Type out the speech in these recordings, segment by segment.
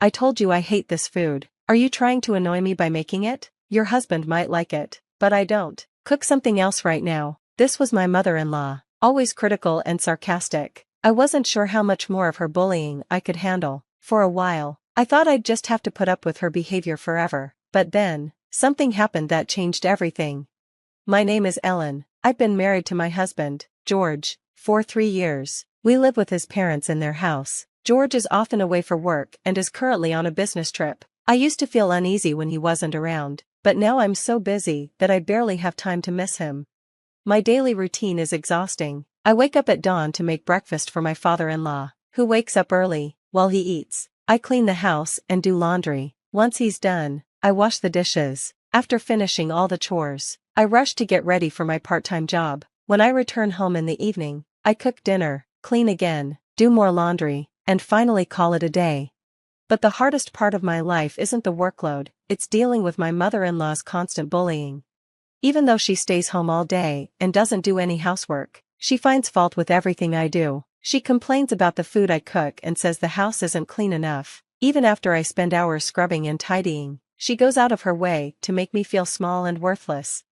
I told you I hate this food. Are you trying to annoy me by making it? Your husband might like it, but I don't. Cook something else right now." This was my mother-in-law, always critical and sarcastic. I wasn't sure how much more of her bullying I could handle. For a while, I thought I'd just have to put up with her behavior forever. But then, something happened that changed everything. My name is Ellen. I've been married to my husband, George, for 3 years. We live with his parents in their house. George is often away for work and is currently on a business trip. I used to feel uneasy when he wasn't around, but now I'm so busy that I barely have time to miss him. My daily routine is exhausting. I wake up at dawn to make breakfast for my father-in-law, who wakes up early. While he eats, I clean the house and do laundry. Once he's done, I wash the dishes. After finishing all the chores, I rush to get ready for my part-time job. When I return home in the evening, I cook dinner, clean again, do more laundry, and finally call it a day. But the hardest part of my life isn't the workload, it's dealing with my mother-in-law's constant bullying. Even though she stays home all day and doesn't do any housework, she finds fault with everything I do. She complains about the food I cook and says the house isn't clean enough. Even after I spend hours scrubbing and tidying, she goes out of her way to make me feel small and worthless.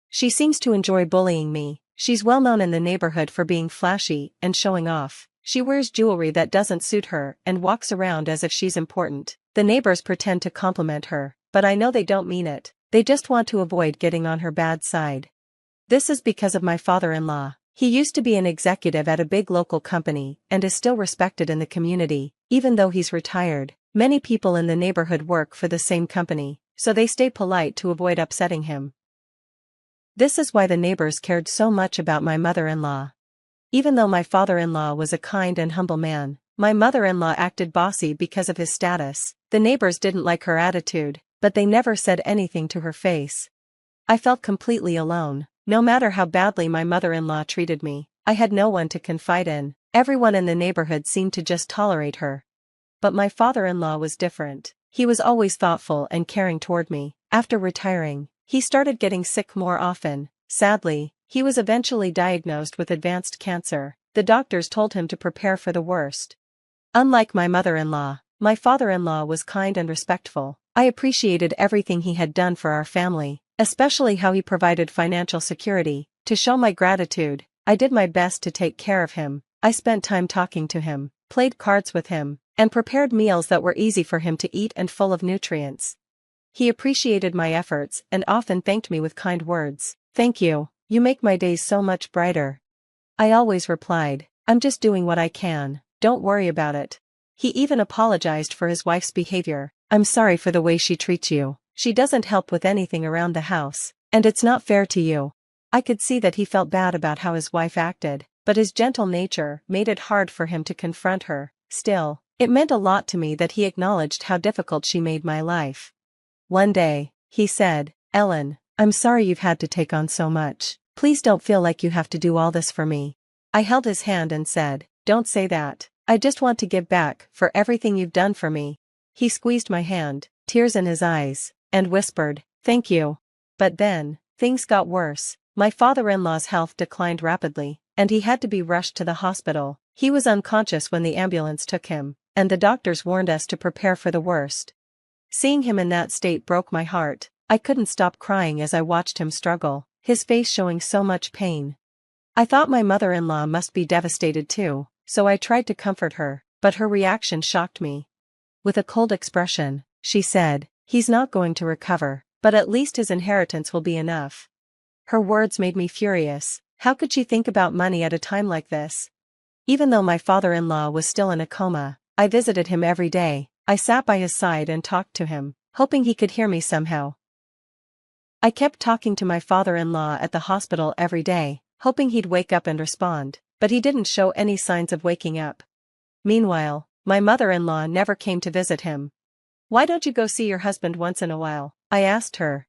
She seems to enjoy bullying me. She's well known in the neighborhood for being flashy and showing off. She wears jewelry that doesn't suit her and walks around as if she's important. The neighbors pretend to compliment her, but I know they don't mean it. They just want to avoid getting on her bad side. This is because of my father-in-law. He used to be an executive at a big local company and is still respected in the community, even though he's retired. Many people in the neighborhood work for the same company, so they stay polite to avoid upsetting him. This is why the neighbors cared so much about my mother-in-law. Even though my father-in-law was a kind and humble man, my mother-in-law acted bossy because of his status. The neighbors didn't like her attitude, but they never said anything to her face. I felt completely alone. No matter how badly my mother-in-law treated me, I had no one to confide in. Everyone in the neighborhood seemed to just tolerate her. But my father-in-law was different. He was always thoughtful and caring toward me. After retiring, he started getting sick more often. Sadly, he was eventually diagnosed with advanced cancer. The doctors told him to prepare for the worst. Unlike my mother-in-law, my father-in-law was kind and respectful. I appreciated everything he had done for our family, especially how he provided financial security. To show my gratitude, I did my best to take care of him. I spent time talking to him, played cards with him, and prepared meals that were easy for him to eat and full of nutrients. He appreciated my efforts and often thanked me with kind words. "Thank you, you make my days so much brighter." I always replied, "I'm just doing what I can, don't worry about it." He even apologized for his wife's behavior. "I'm sorry for the way she treats you. She doesn't help with anything around the house, and it's not fair to you." I could see that he felt bad about how his wife acted, but his gentle nature made it hard for him to confront her. Still, it meant a lot to me that he acknowledged how difficult she made my life. One day, he said, "Ellen, I'm sorry you've had to take on so much. Please don't feel like you have to do all this for me." I held his hand and said, "Don't say that. I just want to give back for everything you've done for me." He squeezed my hand, tears in his eyes, and whispered, "Thank you." But then, things got worse. My father-in-law's health declined rapidly, and he had to be rushed to the hospital. He was unconscious when the ambulance took him, and the doctors warned us to prepare for the worst. Seeing him in that state broke my heart. I couldn't stop crying as I watched him struggle, his face showing so much pain. I thought my mother-in-law must be devastated too, so I tried to comfort her, but her reaction shocked me. With a cold expression, she said, "He's not going to recover, but at least his inheritance will be enough." Her words made me furious. How could she think about money at a time like this? Even though my father-in-law was still in a coma, I visited him every day. I sat by his side and talked to him, hoping he could hear me somehow. I kept talking to my father-in-law at the hospital every day, hoping he'd wake up and respond, but he didn't show any signs of waking up. Meanwhile, my mother-in-law never came to visit him. "Why don't you go see your husband once in a while?" I asked her.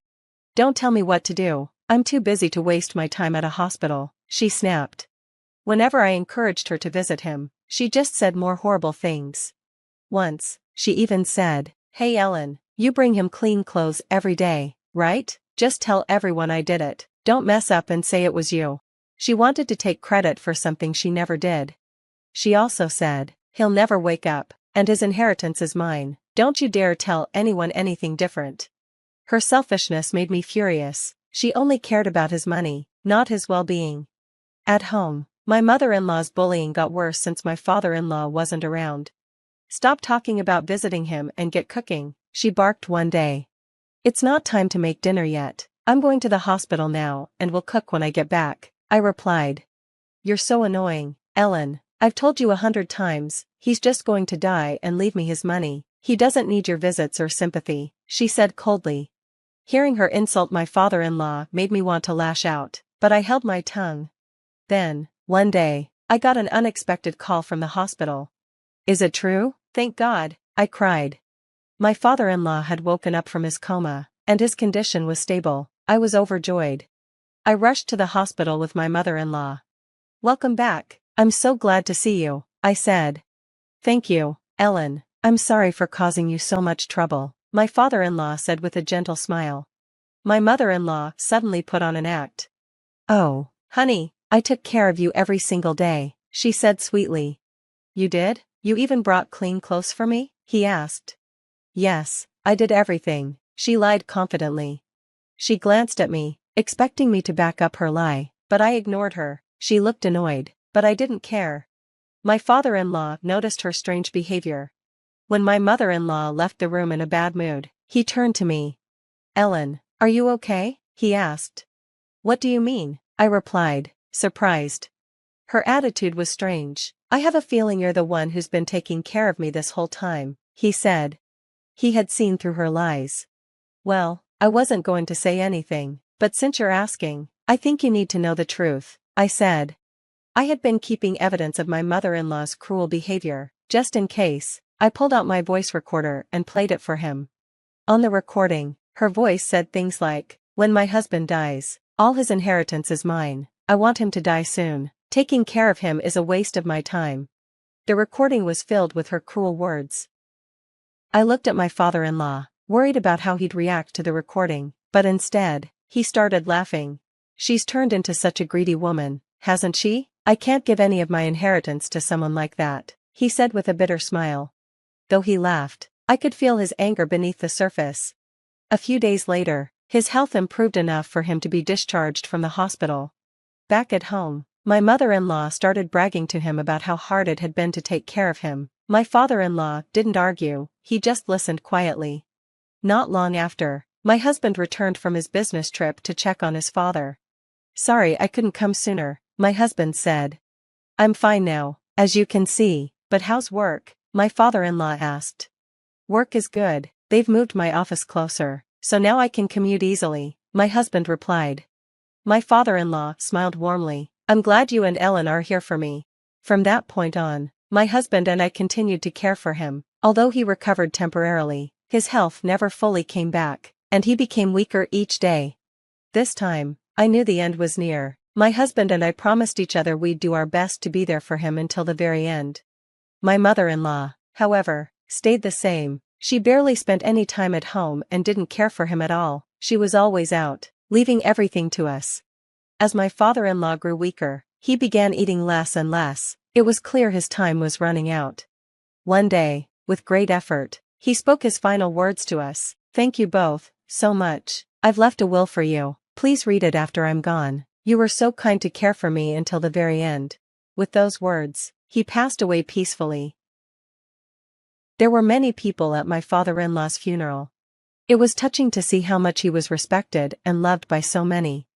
"Don't tell me what to do. I'm too busy to waste my time at a hospital," she snapped. Whenever I encouraged her to visit him, she just said more horrible things. Once, she even said, "Hey Ellen, you bring him clean clothes every day, right? Just tell everyone I did it. Don't mess up and say it was you." She wanted to take credit for something she never did. She also said, "He'll never wake up, and his inheritance is mine." Don't you dare tell anyone anything different. Her selfishness made me furious. She only cared about his money, not his well-being. At home, my mother-in-law's bullying got worse since my father-in-law wasn't around. Stop talking about visiting him and get cooking, she barked one day. It's not time to make dinner yet. I'm going to the hospital now and will cook when I get back, I replied. You're so annoying, Ellen. I've told you 100 times, he's just going to die and leave me his money. He doesn't need your visits or sympathy, she said coldly. Hearing her insult my father-in-law made me want to lash out, but I held my tongue. Then, one day, I got an unexpected call from the hospital. Is it true? Thank God, I cried. My father-in-law had woken up from his coma, and his condition was stable. I was overjoyed. I rushed to the hospital with my mother-in-law. Welcome back, I'm so glad to see you, I said. Thank you, Ellen. I'm sorry for causing you so much trouble, my father-in-law said with a gentle smile. My mother-in-law suddenly put on an act. Oh, honey, I took care of you every single day, she said sweetly. You did? You even brought clean clothes for me? He asked. Yes, I did everything, she lied confidently. She glanced at me, expecting me to back up her lie, but I ignored her. She looked annoyed, but I didn't care. My father-in-law noticed her strange behavior. When my mother-in-law left the room in a bad mood, he turned to me. Ellen, are you okay? He asked. What do you mean? I replied, surprised. Her attitude was strange. I have a feeling you're the one who's been taking care of me this whole time, he said. He had seen through her lies. Well, I wasn't going to say anything, but since you're asking, I think you need to know the truth, I said. I had been keeping evidence of my mother-in-law's cruel behavior, just in case. I pulled out my voice recorder and played it for him. On the recording, her voice said things like, when my husband dies, all his inheritance is mine. I want him to die soon. Taking care of him is a waste of my time. The recording was filled with her cruel words. I looked at my father-in-law, worried about how he'd react to the recording, but instead, he started laughing. She's turned into such a greedy woman, hasn't she? I can't give any of my inheritance to someone like that, he said with a bitter smile. Though he laughed, I could feel his anger beneath the surface. A few days later, his health improved enough for him to be discharged from the hospital. Back at home, my mother-in-law started bragging to him about how hard it had been to take care of him. My father-in-law didn't argue, he just listened quietly. Not long after, my husband returned from his business trip to check on his father. Sorry I couldn't come sooner, my husband said. I'm fine now, as you can see, but how's work? My father-in-law asked. Work is good, they've moved my office closer, so now I can commute easily, my husband replied. My father-in-law smiled warmly. I'm glad you and Ellen are here for me. From that point on, my husband and I continued to care for him. Although he recovered temporarily, his health never fully came back, and he became weaker each day. This time, I knew the end was near. My husband and I promised each other we'd do our best to be there for him until the very end. My mother-in-law, however, stayed the same. She barely spent any time at home and didn't care for him at all. She was always out, leaving everything to us. As my father-in-law grew weaker, he began eating less and less. It was clear his time was running out. One day, with great effort, he spoke his final words to us. Thank you both, so much. I've left a will for you. Please read it after I'm gone. You were so kind to care for me until the very end. With those words, he passed away peacefully. There were many people at my father-in-law's funeral. It was touching to see how much he was respected and loved by so many.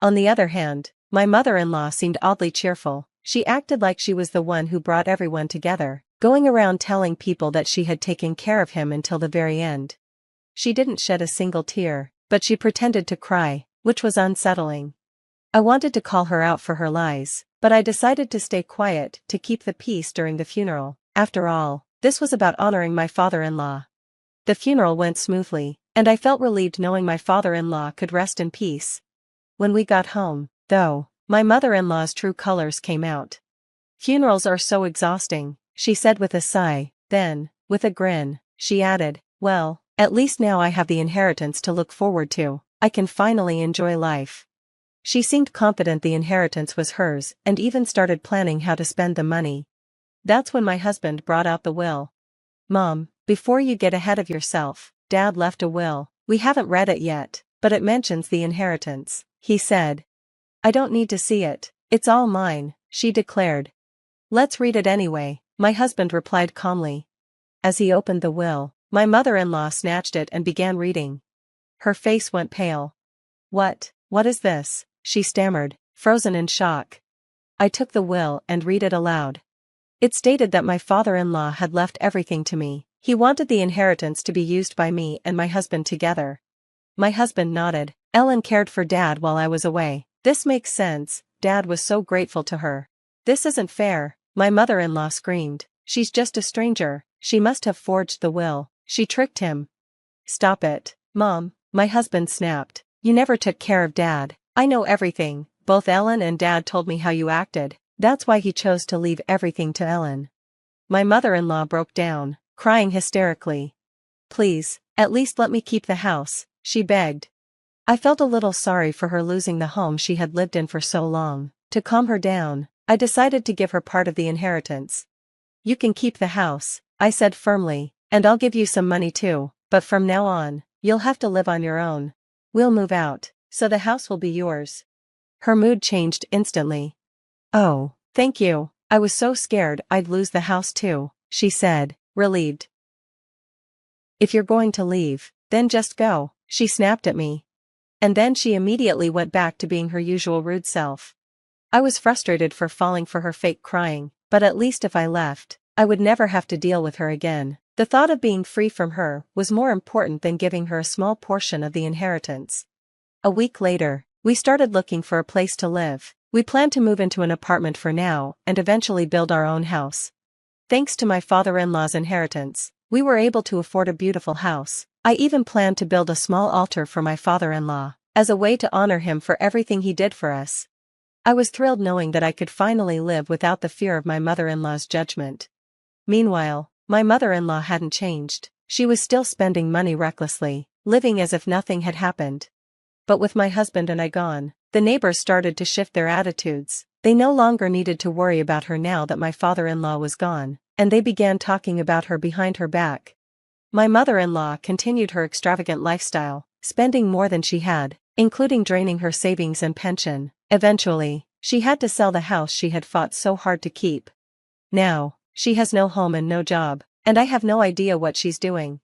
On the other hand, my mother-in-law seemed oddly cheerful. She acted like she was the one who brought everyone together, going around telling people that she had taken care of him until the very end. She didn't shed a single tear, but she pretended to cry, which was unsettling. I wanted to call her out for her lies, but I decided to stay quiet to keep the peace during the funeral. After all, this was about honoring my father-in-law. The funeral went smoothly, and I felt relieved knowing my father-in-law could rest in peace. When we got home, though, my mother-in-law's true colors came out. Funerals are so exhausting, she said with a sigh. Then, with a grin, she added, well, at least now I have the inheritance to look forward to. I can finally enjoy life. She seemed confident the inheritance was hers and even started planning how to spend the money. That's when my husband brought out the will. Mom, Before you get ahead of yourself, Dad left a will. We haven't read it yet, but it mentions the inheritance, he said. I don't need to see it, it's all mine, she declared. Let's read it anyway, my husband replied calmly. As he opened the will, my mother-in-law snatched it and began reading. Her face went pale. What is this? She stammered, frozen in shock. I took the will and read it aloud. It stated that my father-in-law had left everything to me. He wanted the inheritance to be used by me and my husband together. My husband nodded. Ellen cared for Dad while I was away. This makes sense, Dad was so grateful to her. This isn't fair, my mother-in-law screamed. She's just a stranger, she must have forged the will, she tricked him. Stop it, Mom, my husband snapped. You never took care of Dad. I know everything, both Ellen and Dad told me how you acted, that's why he chose to leave everything to Ellen. My mother-in-law broke down, crying hysterically. Please, at least let me keep the house, she begged. I felt a little sorry for her losing the home she had lived in for so long. To calm her down, I decided to give her part of the inheritance. You can keep the house, I said firmly, and I'll give you some money too, but from now on, you'll have to live on your own. We'll move out, so the house will be yours. Her mood changed instantly. Oh, thank you, I was so scared I'd lose the house too, she said, relieved. If you're going to leave, then just go, she snapped at me. And then she immediately went back to being her usual rude self. I was frustrated for falling for her fake crying, but at least if I left, I would never have to deal with her again. The thought of being free from her was more important than giving her a small portion of the inheritance. A week later, we started looking for a place to live. We planned to move into an apartment for now and eventually build our own house. Thanks to my father-in-law's inheritance, we were able to afford a beautiful house. I even planned to build a small altar for my father-in-law, as a way to honor him for everything he did for us. I was thrilled knowing that I could finally live without the fear of my mother-in-law's judgment. Meanwhile, my mother-in-law hadn't changed. She was still spending money recklessly, living as if nothing had happened. But with my husband and I gone, the neighbors started to shift their attitudes. They no longer needed to worry about her now that my father-in-law was gone, and they began talking about her behind her back. My mother-in-law continued her extravagant lifestyle, spending more than she had, including draining her savings and pension. Eventually, she had to sell the house she had fought so hard to keep. Now, she has no home and no job, and I have no idea what she's doing.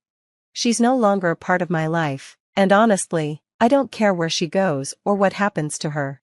She's no longer a part of my life, and honestly, I don't care where she goes or what happens to her.